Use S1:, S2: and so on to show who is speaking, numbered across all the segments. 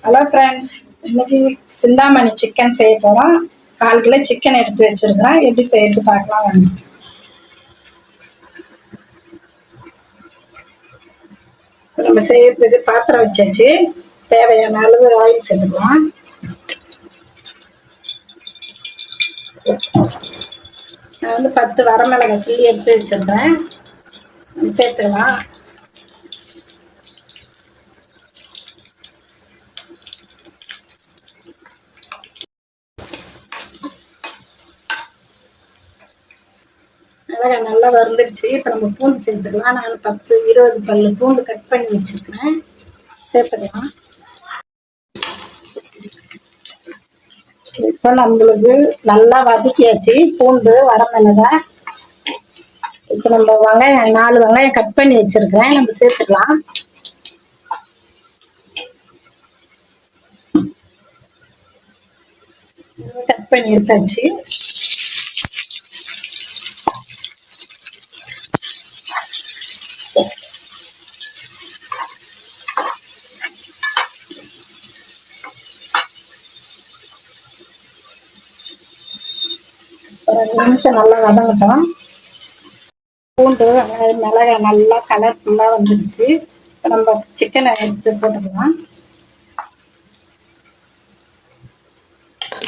S1: Hello friends, இன்னைக்கு Chintamani chicken செய்ய போகிறோம். 1/4 கிலோ சிக்கன் எடுத்து வச்சுருக்கிறேன். எப்படி செய்யறது பார்க்கலாம் வாங்க. நம்ம செய்யறதுக்கு பாத்திரம் வச்சாச்சு. தேவையான அளவு ஆயில் சேர்த்துக்கலாம். நான் 10 வரமிளகாய் கிள்ளி எடுத்து வச்சிருக்கேன். சேர்த்துக்கலாம். மிளகாய் நல்லா வறுந்துடுச்சு. இப்போ நம்ம பூண்டு சேர்த்துக்கலாம். நான் 10-20 பல்லு பூண்டு கட் பண்ணி வச்சிருக்கிறேன். சேர்த்துக்கலாம். இப்போ நம்மளுக்கு நல்லா வதக்கியாச்சு பூண்டு வரமிளகாய். இப்போ நம்ம வெங்காயம் 4 வெங்காயம் கட் பண்ணி வச்சிருக்கிறேன். நம்ம சேர்த்துக்கலாம். கட் பண்ணி எடுத்தாச்சு. ஒரு 2 நிமிஷம் நல்லா வதங்கட்டும். பூண்டு மிளகாய் நல்லா கலர்ஃபுல்லாக வந்துடுச்சு. இப்போ நம்ம சிக்கனை எடுத்து போட்டுக்கலாம்.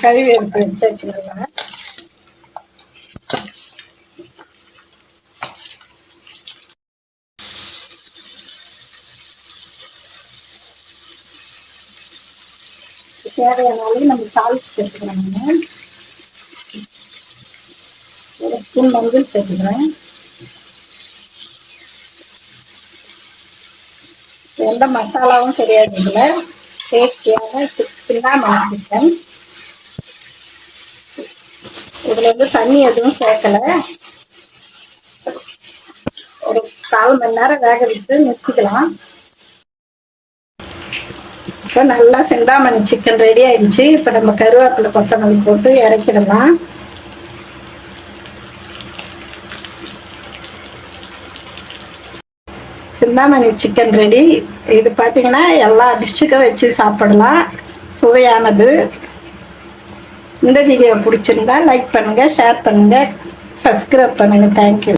S1: கழுவி எடுத்து வச்சாச்சு. நல்லா தேவையான அளவு நம்ம தாளிச்சு சேர்த்துக்கிறோம். ஒரு ஸ்பூன் மஞ்சள் சேர்த்துக்கிறேன். எந்த மசாலாவும் கிடையாது. இதில் டேஸ்டியான சிந்தாமணி சிக்கன். இதுல தண்ணி எதுவும் சேர்க்கலை. ஒரு 1/4 மணி நேரம் வேக விட்டு நிறுத்திக்கலாம். இப்போ நல்லா சிந்தாமணி சிக்கன் ரெடி ஆயிடுச்சு. இப்போ நம்ம கருவேப்பிலை கொத்தமல்லி போட்டு இறக்கிடலாம். Chintamani chicken ready. இது பார்த்தீங்கன்னா எல்லா டிஷ்ஷுக்கும் வச்சு சாப்பிடலாம். சுவையானது. இந்த வீடியோ பிடிச்சிருந்தா லைக் பண்ணுங்கள், ஷேர் பண்ணுங்கள், சப்ஸ்கிரைப் பண்ணுங்கள். தேங்க்யூ.